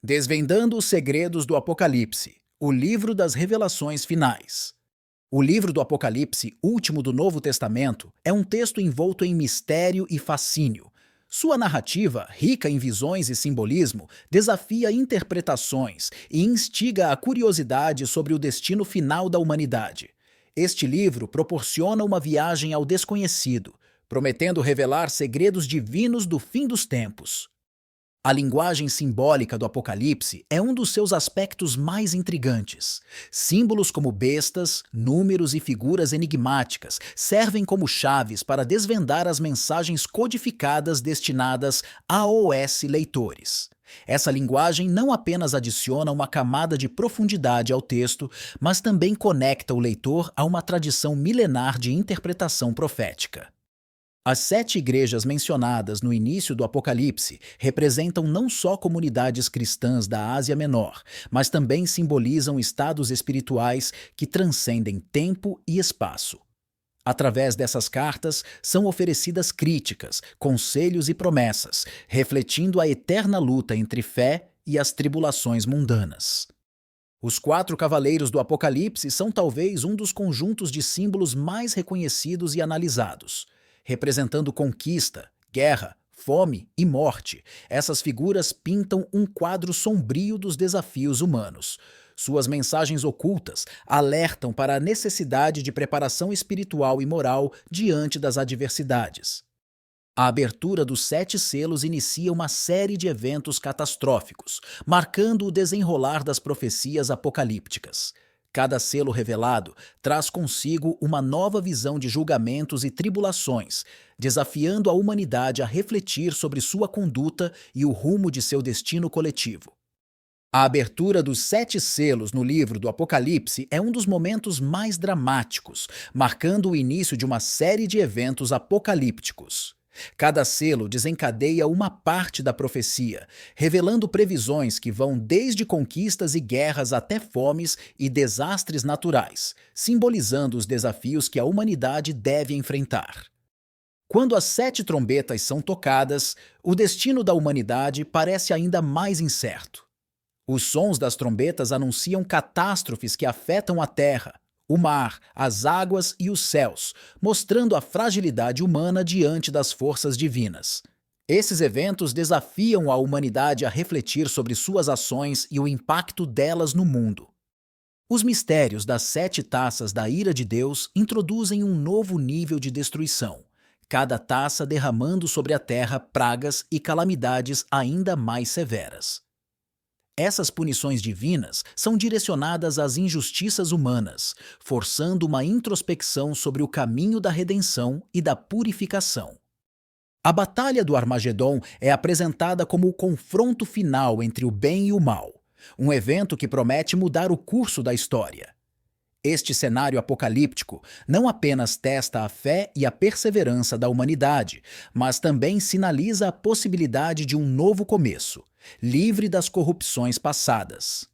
Desvendando os segredos do Apocalipse, o livro das revelações finais. O livro do Apocalipse, último do Novo Testamento, é um texto envolto em mistério e fascínio. Sua narrativa, rica em visões e simbolismo, desafia interpretações e instiga a curiosidade sobre o destino final da humanidade. Este livro proporciona uma viagem ao desconhecido, prometendo revelar segredos divinos do fim dos tempos. A linguagem simbólica do Apocalipse é um dos seus aspectos mais intrigantes. Símbolos como bestas, números e figuras enigmáticas servem como chaves para desvendar as mensagens codificadas destinadas aos leitores. Essa linguagem não apenas adiciona uma camada de profundidade ao texto, mas também conecta o leitor a uma tradição milenar de interpretação profética. As 7 igrejas mencionadas no início do Apocalipse representam não só comunidades cristãs da Ásia Menor, mas também simbolizam estados espirituais que transcendem tempo e espaço. Através dessas cartas, são oferecidas críticas, conselhos e promessas, refletindo a eterna luta entre fé e as tribulações mundanas. Os 4 cavaleiros do Apocalipse são talvez um dos conjuntos de símbolos mais reconhecidos e analisados. Representando conquista, guerra, fome e morte, essas figuras pintam um quadro sombrio dos desafios humanos. Suas mensagens ocultas alertam para a necessidade de preparação espiritual e moral diante das adversidades. A abertura dos 7 selos inicia uma série de eventos catastróficos, marcando o desenrolar das profecias apocalípticas. Cada selo revelado traz consigo uma nova visão de julgamentos e tribulações, desafiando a humanidade a refletir sobre sua conduta e o rumo de seu destino coletivo. A abertura dos 7 selos no livro do Apocalipse é um dos momentos mais dramáticos, marcando o início de uma série de eventos apocalípticos. Cada selo desencadeia uma parte da profecia, revelando previsões que vão desde conquistas e guerras até fomes e desastres naturais, simbolizando os desafios que a humanidade deve enfrentar. Quando as 7 trombetas são tocadas, o destino da humanidade parece ainda mais incerto. Os sons das trombetas anunciam catástrofes que afetam a terra, o mar, as águas e os céus, mostrando a fragilidade humana diante das forças divinas. Esses eventos desafiam a humanidade a refletir sobre suas ações e o impacto delas no mundo. Os mistérios das 7 taças da ira de Deus introduzem um novo nível de destruição, cada taça derramando sobre a terra pragas e calamidades ainda mais severas. Essas punições divinas são direcionadas às injustiças humanas, forçando uma introspecção sobre o caminho da redenção e da purificação. A Batalha do Armagedon é apresentada como o confronto final entre o bem e o mal, um evento que promete mudar o curso da história. Este cenário apocalíptico não apenas testa a fé e a perseverança da humanidade, mas também sinaliza a possibilidade de um novo começo, livre das corrupções passadas.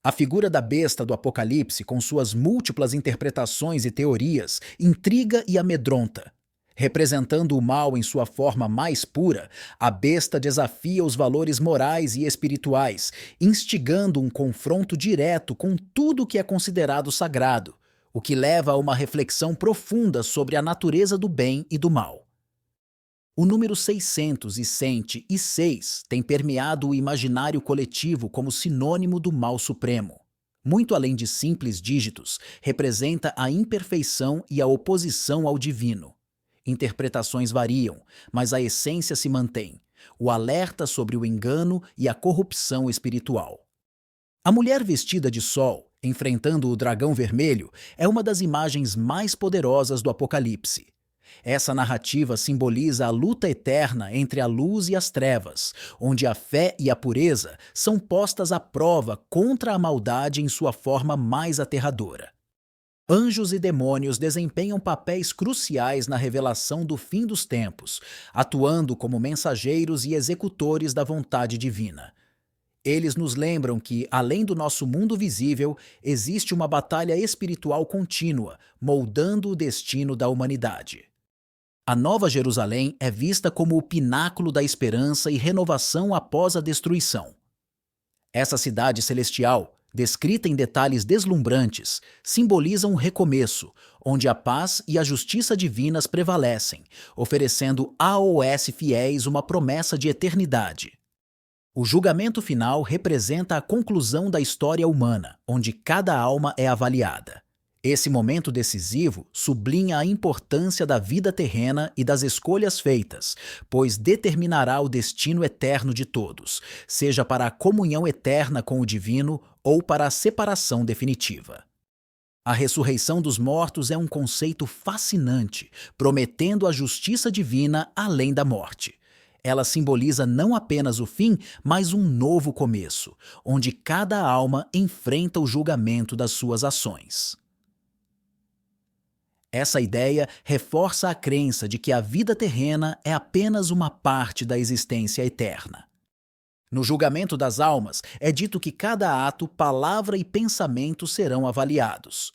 A figura da besta do Apocalipse, com suas múltiplas interpretações e teorias, intriga e amedronta. Representando o mal em sua forma mais pura, a besta desafia os valores morais e espirituais, instigando um confronto direto com tudo que é considerado sagrado, o que leva a uma reflexão profunda sobre a natureza do bem e do mal. O número 606 tem permeado o imaginário coletivo como sinônimo do mal supremo. Muito além de simples dígitos, representa a imperfeição e a oposição ao divino. Interpretações variam, mas a essência se mantém: o alerta sobre o engano e a corrupção espiritual. A mulher vestida de sol, enfrentando o dragão vermelho, é uma das imagens mais poderosas do Apocalipse. Essa narrativa simboliza a luta eterna entre a luz e as trevas, onde a fé e a pureza são postas à prova contra a maldade em sua forma mais aterradora. Anjos e demônios desempenham papéis cruciais na revelação do fim dos tempos, atuando como mensageiros e executores da vontade divina. Eles nos lembram que, além do nosso mundo visível, existe uma batalha espiritual contínua, moldando o destino da humanidade. A Nova Jerusalém é vista como o pináculo da esperança e renovação após a destruição. Essa cidade celestial, descrita em detalhes deslumbrantes, simboliza um recomeço, onde a paz e a justiça divinas prevalecem, oferecendo aos fiéis uma promessa de eternidade. O julgamento final representa a conclusão da história humana, onde cada alma é avaliada. Esse momento decisivo sublinha a importância da vida terrena e das escolhas feitas, pois determinará o destino eterno de todos, seja para a comunhão eterna com o divino ou para a separação definitiva. A ressurreição dos mortos é um conceito fascinante, prometendo a justiça divina além da morte. Ela simboliza não apenas o fim, mas um novo começo, onde cada alma enfrenta o julgamento das suas ações. Essa ideia reforça a crença de que a vida terrena é apenas uma parte da existência eterna. No julgamento das almas, é dito que cada ato, palavra e pensamento serão avaliados.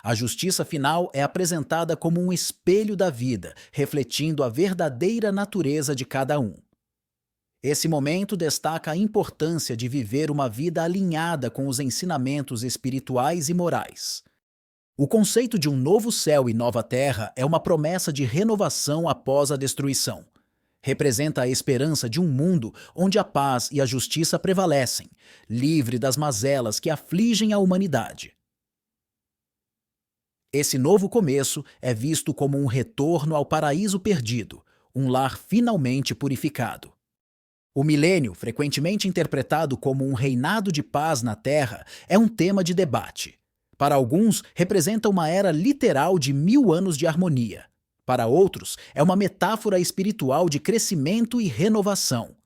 A justiça final é apresentada como um espelho da vida, refletindo a verdadeira natureza de cada um. Esse momento destaca a importância de viver uma vida alinhada com os ensinamentos espirituais e morais. O conceito de um novo céu e nova terra é uma promessa de renovação após a destruição. Representa a esperança de um mundo onde a paz e a justiça prevalecem, livre das mazelas que afligem a humanidade. Esse novo começo é visto como um retorno ao paraíso perdido, um lar finalmente purificado. O milênio, frequentemente interpretado como um reinado de paz na Terra, é um tema de debate. Para alguns, representa uma era literal de 1000 anos de harmonia. Para outros, é uma metáfora espiritual de crescimento e renovação.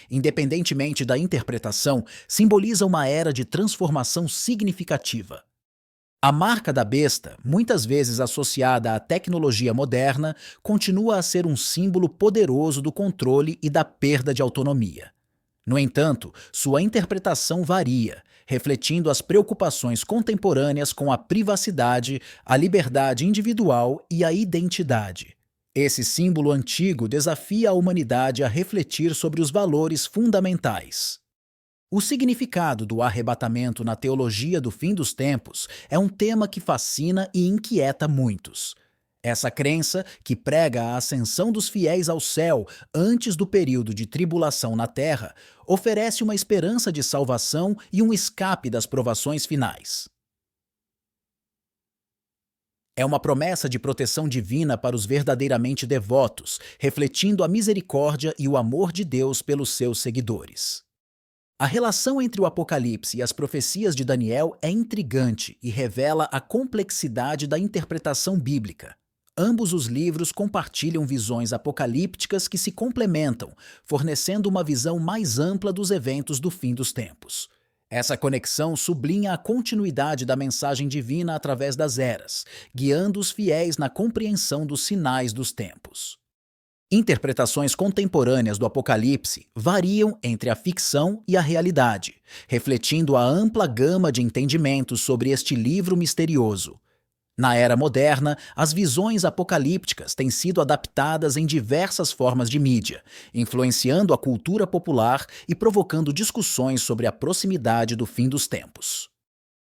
Independentemente da interpretação, simboliza uma era de transformação significativa. A marca da besta, muitas vezes associada à tecnologia moderna, continua a ser um símbolo poderoso do controle e da perda de autonomia. No entanto, sua interpretação varia, refletindo as preocupações contemporâneas com a privacidade, a liberdade individual e a identidade. Esse símbolo antigo desafia a humanidade a refletir sobre os valores fundamentais. O significado do arrebatamento na teologia do fim dos tempos é um tema que fascina e inquieta muitos. Essa crença, que prega a ascensão dos fiéis ao céu antes do período de tribulação na terra, oferece uma esperança de salvação e um escape das provações finais. É uma promessa de proteção divina para os verdadeiramente devotos, refletindo a misericórdia e o amor de Deus pelos seus seguidores. A relação entre o Apocalipse e as profecias de Daniel é intrigante e revela a complexidade da interpretação bíblica. Ambos os livros compartilham visões apocalípticas que se complementam, fornecendo uma visão mais ampla dos eventos do fim dos tempos. Essa conexão sublinha a continuidade da mensagem divina através das eras, guiando os fiéis na compreensão dos sinais dos tempos. Interpretações contemporâneas do Apocalipse variam entre a ficção e a realidade, refletindo a ampla gama de entendimentos sobre este livro misterioso. Na era moderna, as visões apocalípticas têm sido adaptadas em diversas formas de mídia, influenciando a cultura popular e provocando discussões sobre a proximidade do fim dos tempos.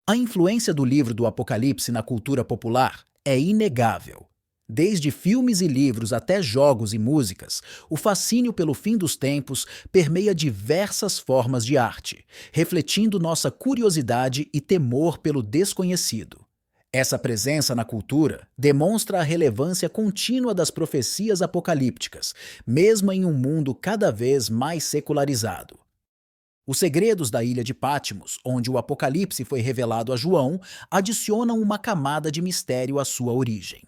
A influência do livro do Apocalipse na cultura popular é inegável. Desde filmes e livros até jogos e músicas, o fascínio pelo fim dos tempos permeia diversas formas de arte, refletindo nossa curiosidade e temor pelo desconhecido. Essa presença na cultura demonstra a relevância contínua das profecias apocalípticas, mesmo em um mundo cada vez mais secularizado. Os segredos da ilha de Patmos, onde o Apocalipse foi revelado a João, adicionam uma camada de mistério à sua origem.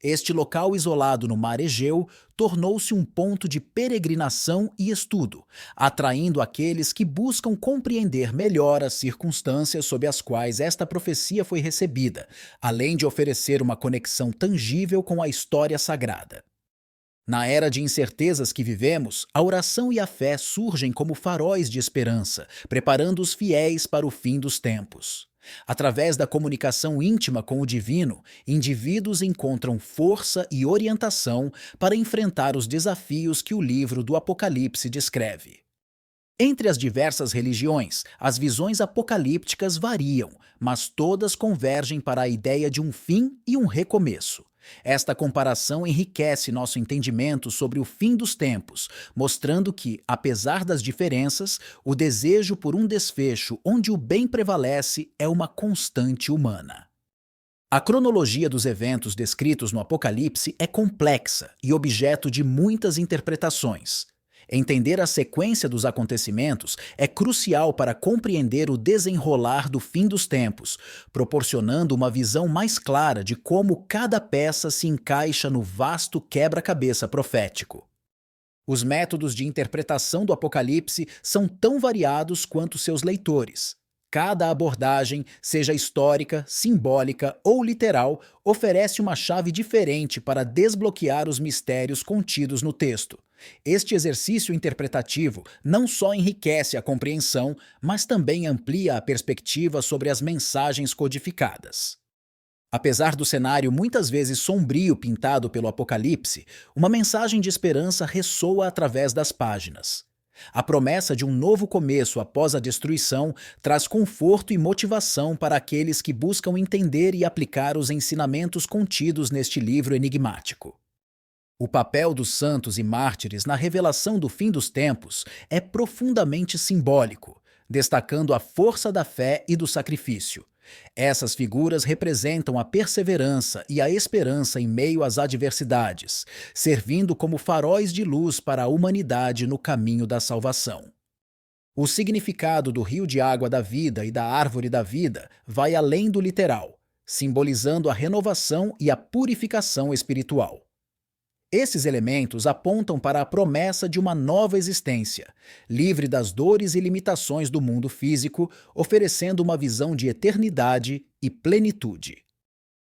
Este local isolado no mar Egeu tornou-se um ponto de peregrinação e estudo, atraindo aqueles que buscam compreender melhor as circunstâncias sob as quais esta profecia foi recebida, além de oferecer uma conexão tangível com a história sagrada. Na era de incertezas que vivemos, a oração e a fé surgem como faróis de esperança, preparando os fiéis para o fim dos tempos. Através da comunicação íntima com o divino, indivíduos encontram força e orientação para enfrentar os desafios que o livro do Apocalipse descreve. Entre as diversas religiões, as visões apocalípticas variam, mas todas convergem para a ideia de um fim e um recomeço. Esta comparação enriquece nosso entendimento sobre o fim dos tempos, mostrando que, apesar das diferenças, o desejo por um desfecho onde o bem prevalece é uma constante humana. A cronologia dos eventos descritos no Apocalipse é complexa e objeto de muitas interpretações. Entender a sequência dos acontecimentos é crucial para compreender o desenrolar do fim dos tempos, proporcionando uma visão mais clara de como cada peça se encaixa no vasto quebra-cabeça profético. Os métodos de interpretação do Apocalipse são tão variados quanto seus leitores. Cada abordagem, seja histórica, simbólica ou literal, oferece uma chave diferente para desbloquear os mistérios contidos no texto. Este exercício interpretativo não só enriquece a compreensão, mas também amplia a perspectiva sobre as mensagens codificadas. Apesar do cenário muitas vezes sombrio pintado pelo Apocalipse, uma mensagem de esperança ressoa através das páginas. A promessa de um novo começo após a destruição traz conforto e motivação para aqueles que buscam entender e aplicar os ensinamentos contidos neste livro enigmático. O papel dos santos e mártires na revelação do fim dos tempos é profundamente simbólico, destacando a força da fé e do sacrifício. Essas figuras representam a perseverança e a esperança em meio às adversidades, servindo como faróis de luz para a humanidade no caminho da salvação. O significado do rio de água da vida e da árvore da vida vai além do literal, simbolizando a renovação e a purificação espiritual. Esses elementos apontam para a promessa de uma nova existência, livre das dores e limitações do mundo físico, oferecendo uma visão de eternidade e plenitude.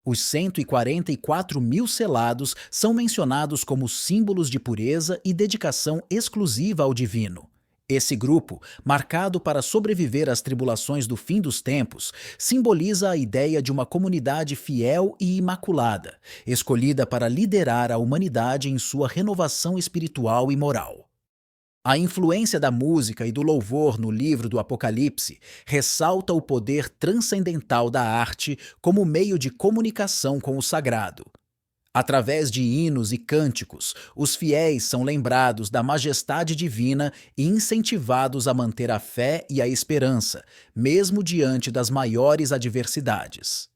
Os 144 mil selados são mencionados como símbolos de pureza e dedicação exclusiva ao divino. Esse grupo, marcado para sobreviver às tribulações do fim dos tempos, simboliza a ideia de uma comunidade fiel e imaculada, escolhida para liderar a humanidade em sua renovação espiritual e moral. A influência da música e do louvor no livro do Apocalipse ressalta o poder transcendental da arte como meio de comunicação com o sagrado. Através de hinos e cânticos, os fiéis são lembrados da majestade divina e incentivados a manter a fé e a esperança, mesmo diante das maiores adversidades.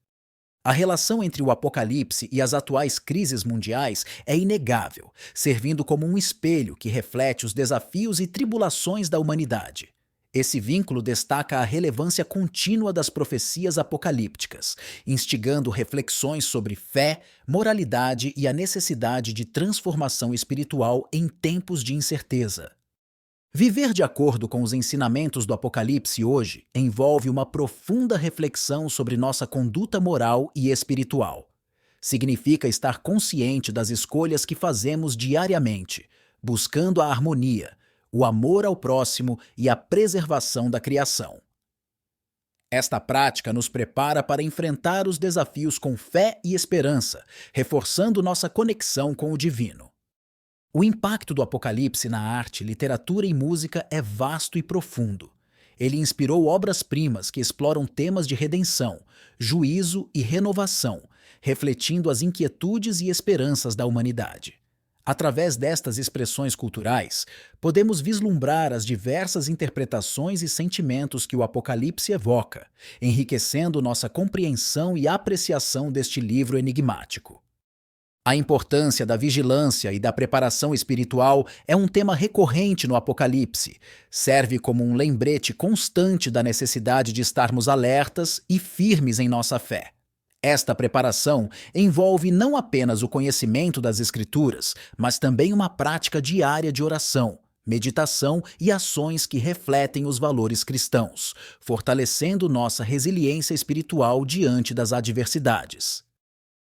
A relação entre o Apocalipse e as atuais crises mundiais é inegável, servindo como um espelho que reflete os desafios e tribulações da humanidade. Esse vínculo destaca a relevância contínua das profecias apocalípticas, instigando reflexões sobre fé, moralidade e a necessidade de transformação espiritual em tempos de incerteza. Viver de acordo com os ensinamentos do Apocalipse hoje envolve uma profunda reflexão sobre nossa conduta moral e espiritual. Significa estar consciente das escolhas que fazemos diariamente, buscando a harmonia, o amor ao próximo e a preservação da criação. Esta prática nos prepara para enfrentar os desafios com fé e esperança, reforçando nossa conexão com o divino. O impacto do Apocalipse na arte, literatura e música é vasto e profundo. Ele inspirou obras-primas que exploram temas de redenção, juízo e renovação, refletindo as inquietudes e esperanças da humanidade. Através destas expressões culturais, podemos vislumbrar as diversas interpretações e sentimentos que o Apocalipse evoca, enriquecendo nossa compreensão e apreciação deste livro enigmático. A importância da vigilância e da preparação espiritual é um tema recorrente no Apocalipse. Serve como um lembrete constante da necessidade de estarmos alertas e firmes em nossa fé. Esta preparação envolve não apenas o conhecimento das Escrituras, mas também uma prática diária de oração, meditação e ações que refletem os valores cristãos, fortalecendo nossa resiliência espiritual diante das adversidades.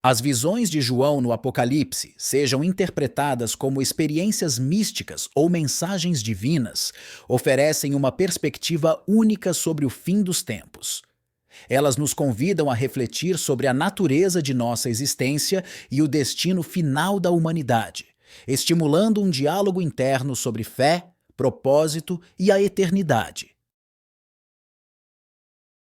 As visões de João no Apocalipse, sejam interpretadas como experiências místicas ou mensagens divinas, oferecem uma perspectiva única sobre o fim dos tempos. Elas nos convidam a refletir sobre a natureza de nossa existência e o destino final da humanidade, estimulando um diálogo interno sobre fé, propósito e a eternidade.